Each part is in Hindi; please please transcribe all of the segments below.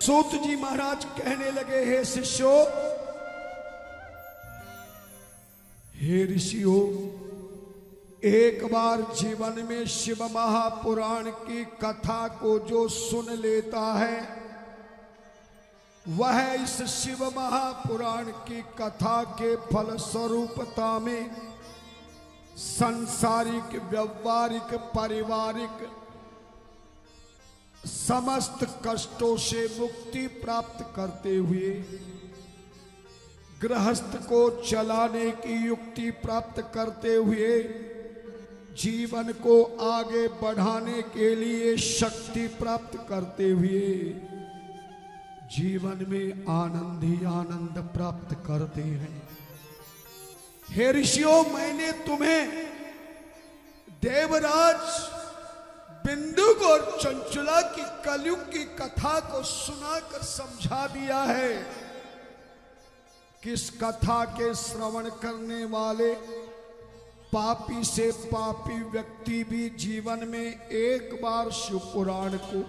सूत जी महाराज कहने लगे, हे शिष्यों, हे ऋषियों, एक बार जीवन में शिव महापुराण की कथा को जो सुन लेता है, वह इस शिव महापुराण की कथा के फल स्वरूपता में सांसारिक, व्यवहारिक, पारिवारिक समस्त कष्टों से मुक्ति प्राप्त करते हुए गृहस्थ को चलाने की युक्ति प्राप्त करते हुए जीवन को आगे बढ़ाने के लिए शक्ति प्राप्त करते हुए जीवन में आनंद ही आनंद प्राप्त करते हैं। हे ऋषियों, मैंने तुम्हें देवराज बिंदुक और चंचला की कलयुग की कथा को सुनाकर समझा दिया है कि इस कथा के श्रवण करने वाले पापी से पापी व्यक्ति भी जीवन में एक बार शिव पुराण को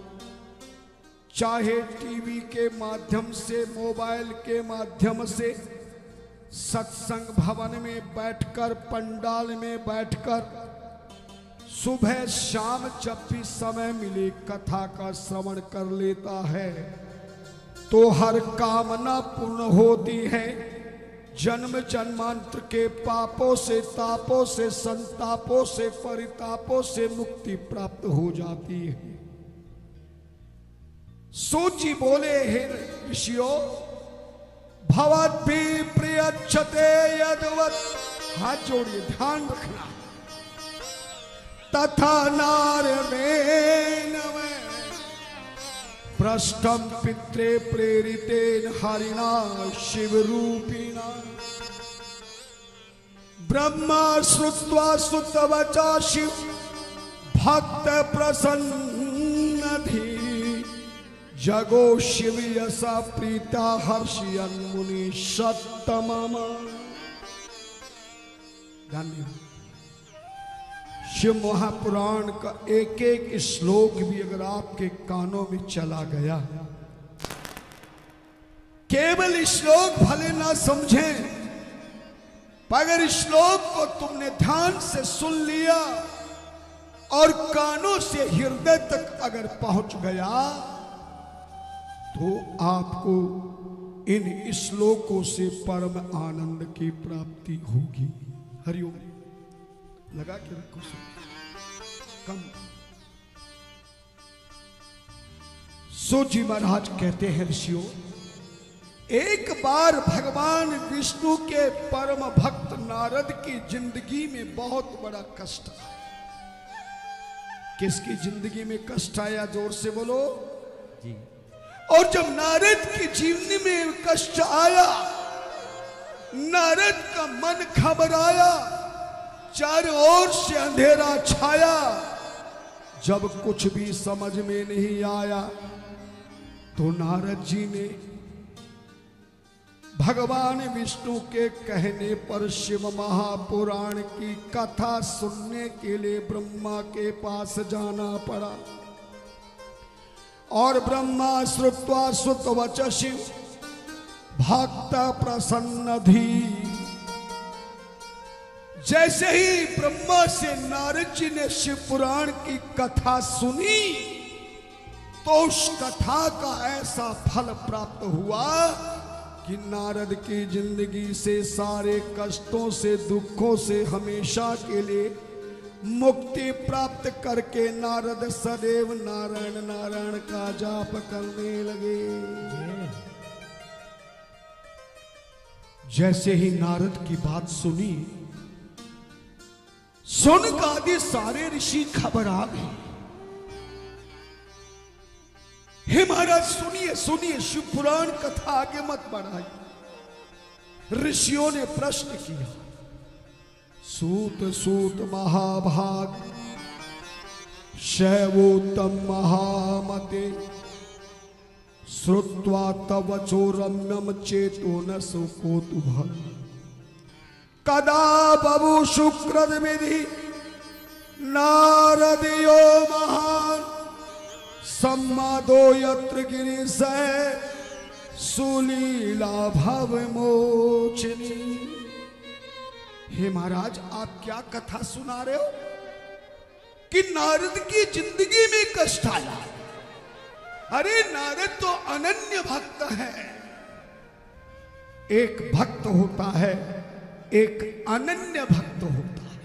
चाहे टीवी के माध्यम से, मोबाइल के माध्यम से, सत्संग भवन में बैठकर, पंडाल में बैठकर, सुबह शाम जब भी समय मिले कथा का श्रवण कर लेता है तो हर कामना पूर्ण होती है। जन्म जन्मांतर के पापों से, तापों से, संतापों से, परितापों से मुक्ति प्राप्त हो जाती है। सूची बोले, हे ऋषियों, भवद्भिः प्रयच्छते यद्वत्, हाथ जोड़िए, ध्यान रखना, तथा नारदेन पृष्ठं पित्रे प्रेरितेन हरिणा शिवरूपिणा ब्रह्मा श्रुत्वा श्रुतवचा शिव भक्त प्रसन्नधि जगो शिव यसा प्रीता हर्षयन् मुनि सत्तमम। धन्यवाद। शिव महापुराण का एक एक श्लोक भी अगर आपके कानों में चला गया, केवल श्लोक भले ना समझें, अगर श्लोक को तुमने ध्यान से सुन लिया और कानों से हृदय तक अगर पहुंच गया तो आपको इन श्लोकों से परम आनंद की प्राप्ति होगी। हरिओम। लगा के रखो कम। सो जी महाराज कहते हैं, ऋषियों, एक बार भगवान विष्णु के परम भक्त नारद की जिंदगी में बहुत बड़ा कष्ट आया। किसकी जिंदगी में कष्ट आया? जोर से बोलो जी। और जब नारद की जीवनी में कष्ट आया, नारद का मन घबराया, चारों ओर से अंधेरा छाया। जब कुछ भी समझ में नहीं आया तो नारद जी ने भगवान विष्णु के कहने पर शिव महापुराण की कथा सुनने के लिए ब्रह्मा के पास जाना पड़ा। और ब्रह्मा श्रुत्वा श्रुतवच शिव भक्त प्रसन्नधि। जैसे ही ब्रह्मा से नारद जी ने शिव पुराण की कथा सुनी तो उस कथा का ऐसा फल प्राप्त हुआ कि नारद की जिंदगी से, सारे कष्टों से, दुखों से हमेशा के लिए मुक्ति प्राप्त करके नारद सदैव नारायण नारायण का जाप करने लगे। जैसे ही नारद की बात सुनी, सुन आदि सारे ऋषि घबरा गए। हे महाराज, सुनिए सुनिए, शिव पुराण कथा आगे मत बढ़ाइए। ऋषियों ने प्रश्न किया, सूत सूत महाभाग शैवोत्तम महामते श्रुत्वा तव चोरम्यम चेतो न सुकोतुभ कदा बभु शुक्रद विधि नारदियो महा सम्मादो यत्र गिरीश सुलीला भव मोचनी। हे महाराज, आप क्या कथा सुना रहे हो कि नारद की जिंदगी में कष्ट आया? अरे नारद तो अनन्य भक्त है। एक भक्त होता है, एक अनन्य भक्त होता है।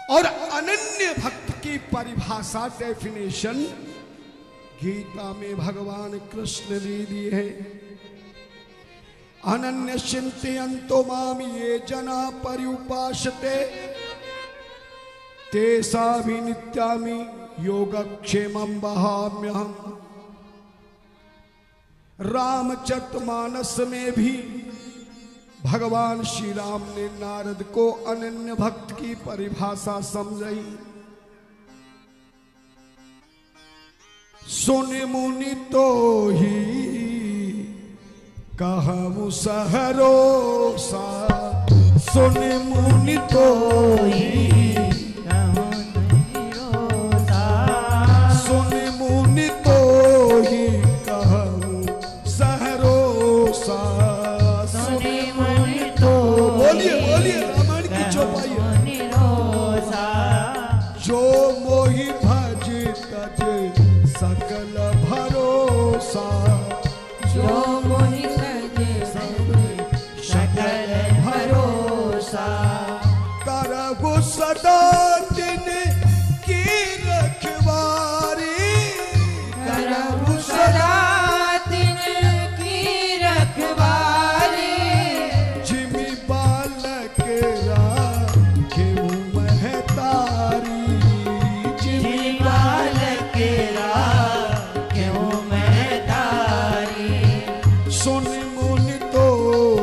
और अनन्य भक्त की परिभाषा, डेफिनेशन गीता में भगवान कृष्ण ने दी है। अनन्य चिंतयन्तो माम ये जना पर्युपासते तेषां नित्यामि योगक्षेमं वहाम्यहम्। रामचरितमानस में भी भगवान श्री राम ने नारद को अनन्य भक्त की परिभाषा समझाई। सुन मुनि तो ही कहूँ सहरोसा, सुन मुनि तो ही सुन मुनि तो ही कहूँ सहरोसा। सुन मुनि तो बोलिए बोलिए रामायण की चौपाई। जो मोहि भज तज सकल भरोसा, जो मोहि भज सकल भरोसा। करहु सदा दिन की रखवारी, करहु सदा दिन की रखवारी। जिमि बालक राखेहु महतारी, जिमि बालक राखेहु महतारी। सुन मुनि तो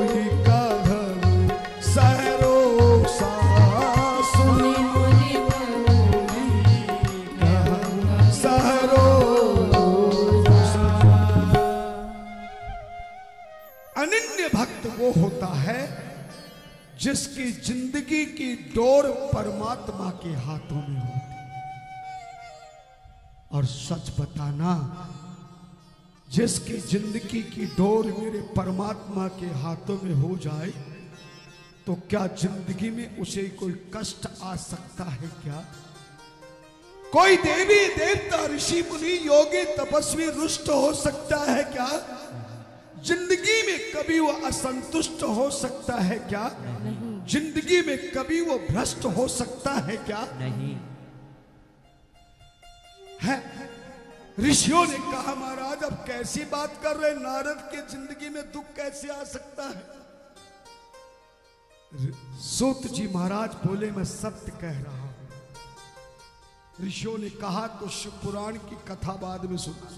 ही कहूँ सहरोसा, सुन मुनि तो ही कहूँ सहरोसा। अनन्य भक्त वो होता है जिसकी जिंदगी की डोर परमात्मा के हाथों में होती है। और सच बताना, जिसकी जिंदगी की डोर मेरे परमात्मा के हाथों में हो जाए तो क्या जिंदगी में उसे कोई कष्ट आ सकता है क्या? कोई देवी देवता ऋषि मुनि योगी तपस्वी रुष्ट हो सकता है क्या? जिंदगी में कभी वो असंतुष्ट हो सकता है क्या? जिंदगी में कभी वो भ्रष्ट हो सकता है क्या? नहीं है। ऋषियों ने कहा महाराज अब कैसी बात कर रहे, नारद के जिंदगी में दुख कैसे आ सकता है? सूत जी महाराज बोले मैं सत्य कह रहा हूं। ऋषियों ने कहा तो शिव पुराण की कथा बाद में सुना।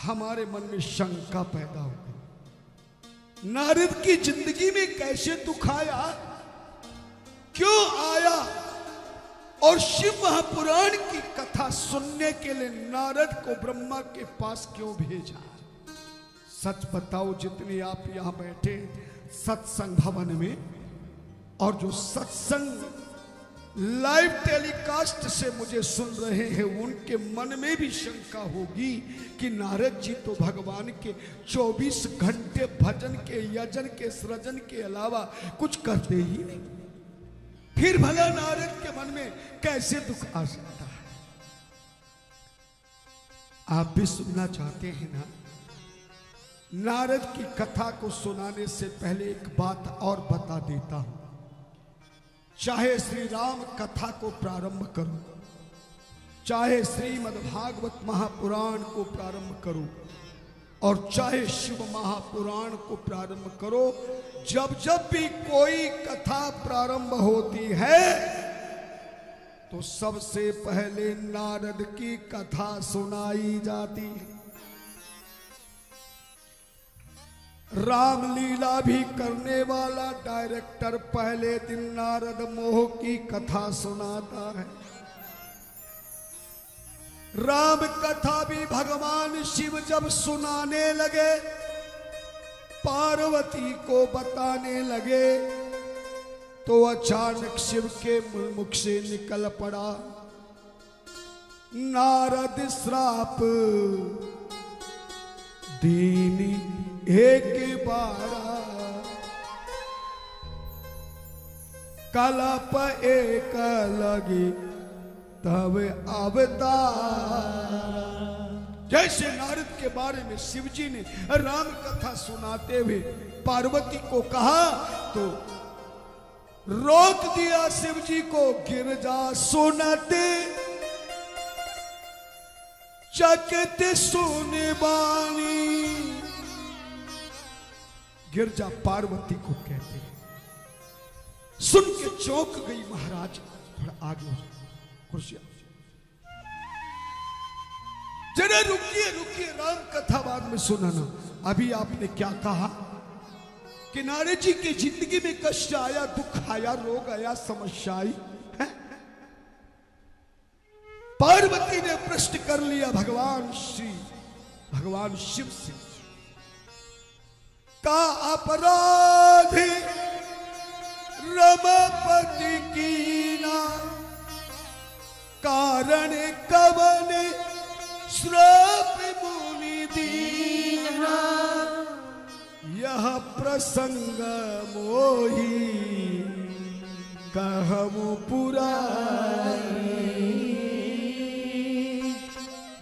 हमारे मन में शंका पैदा हो गई, नारद की जिंदगी में कैसे दुख आया, क्यों आया? और शिव महापुराण की कथा सुनने के लिए नारद को ब्रह्मा के पास क्यों भेजा? सच बताओ, जितने आप यहां बैठे सत्संग भवन में और जो सत्संग लाइव टेलीकास्ट से मुझे सुन रहे हैं, उनके मन में भी शंका होगी कि नारद जी तो भगवान के 24 घंटे भजन के, यजन के, सृजन के अलावा कुछ करते ही नहीं। फिर भला नारद के मन में कैसे दुख आ सकता है? आप भी सुनना चाहते हैं ना? नारद की कथा को सुनाने से पहले एक बात और बता देता हूं। चाहे श्री राम कथा को प्रारंभ करूं, चाहे श्रीमद् भागवत महापुराण को प्रारंभ करो, और चाहे शिव महापुराण को प्रारंभ करो, जब जब भी कोई कथा प्रारंभ होती है तो सबसे पहले नारद की कथा सुनाई जाती है। रामलीला भी करने वाला डायरेक्टर पहले दिन नारद मोह की कथा सुनाता है। राम कथा भी भगवान शिव जब सुनाने लगे, पार्वती को बताने लगे, तो अचानक शिव के मुख से निकल पड़ा, नारद श्राप दीनी एक बारा, कलप एक लगी तब अवतार। जैसे नारद के बारे में शिवजी ने राम कथा सुनाते हुए पार्वती को कहा तो रोक दिया शिवजी को, गिरजा सुनते चकित सुने बानी। गिरजा पार्वती को कहते हैं, सुन के चौंक गई महाराज। थोड़ा आगे हो जाओ, कुर्सियां। जरा रुकिए रुकिए, राम कथा बाद में सुनाना। अभी आपने क्या कहा कि नारद जी की जिंदगी में कष्ट आया, दुख आया, रोग आया, समस्या आई है? पार्वती ने प्रश्न कर लिया भगवान शिव से, का अपराध रमापति कीना, कारण कवन श्राप मुनि दीना। यह प्रसंग मोही कहमु पुरारी,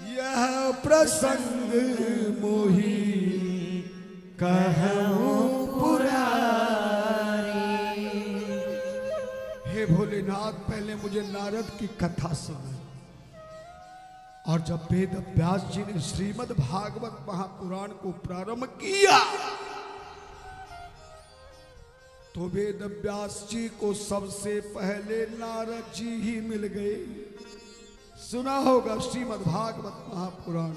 यह प्रसंग मोही कहमु पुरारी। हे भोलेनाथ, पहले मुझे नारद की कथा सुनाई, और जब वेद व्यास जी ने श्रीमद् भागवत महापुराण को प्रारंभ किया तो वेद व्यास जी को सबसे पहले नारद जी ही मिल गए। सुना होगा श्रीमद् भागवत महापुराण।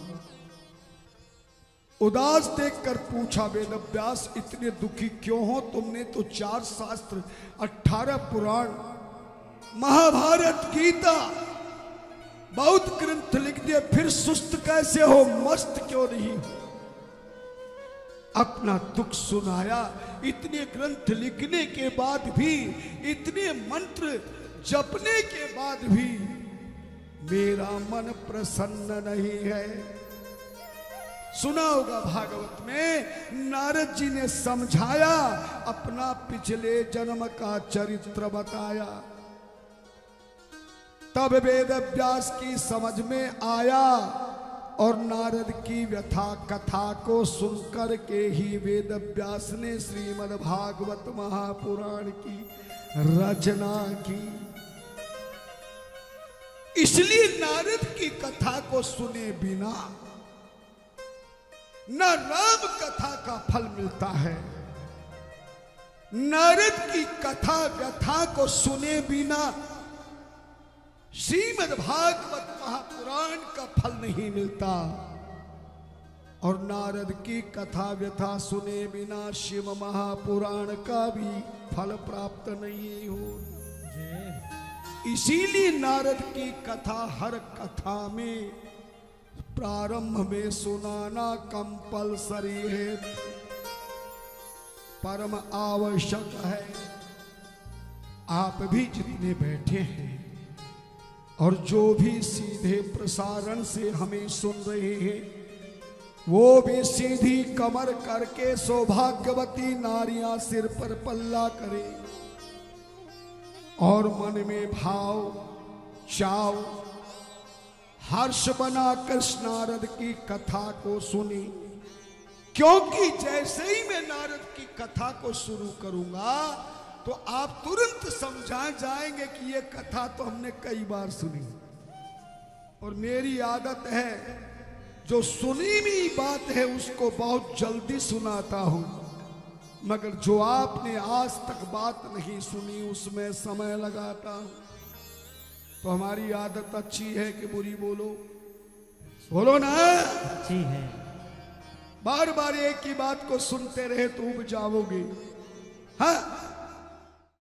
उदास देखकर पूछा वेद व्यास, इतने दुखी क्यों हो? तुमने तो 4 शास्त्र, 18 पुराण, महाभारत, गीता, बहुत ग्रंथ लिख दिए, फिर सुस्त कैसे हो, मस्त क्यों नहीं? अपना दुख सुनाया। इतने ग्रंथ लिखने के बाद भी, इतने मंत्र जपने के बाद भी मेरा मन प्रसन्न नहीं है। सुना होगा भागवत में नारद जी ने समझाया, अपना पिछले जन्म का चरित्र बताया। तब वेद व्यास की समझ में आया और नारद की व्यथा कथा को सुनकर के ही वेद व्यास ने श्रीमद् भागवत महापुराण की रचना की। इसलिए नारद की कथा को सुने बिना न राम कथा का फल मिलता है, नारद की कथा व्यथा को सुने बिना श्रीमद् भागवत महापुराण का फल नहीं मिलता, और नारद की कथा व्यथा सुने बिना शिव महापुराण का भी फल प्राप्त नहीं हो। इसीलिए नारद की कथा हर कथा में प्रारंभ में सुनाना कंपलसरी है, परम आवश्यक है। आप भी जितने बैठे हैं और जो भी सीधे प्रसारण से हमें सुन रहे हैं, वो भी सीधी कमर करके सौभाग्यवती नारियां सिर पर पल्ला करें और मन में भाव, चाव, हर्ष बनाकर नारद की कथा को सुनी। क्योंकि जैसे ही मैं नारद की कथा को शुरू करूंगा तो आप तुरंत समझा जाएंगे कि ये कथा तो हमने कई बार सुनी। और मेरी आदत है जो सुनी हुई बात है उसको बहुत जल्दी सुनाता हूं, मगर जो आपने आज तक बात नहीं सुनी उसमें समय लगाता हूं। तो हमारी आदत अच्छी है कि बुरी? बोलो ना, अच्छी है। बार बार एक ही बात को सुनते रहे तो उब जाओगे। हाँ,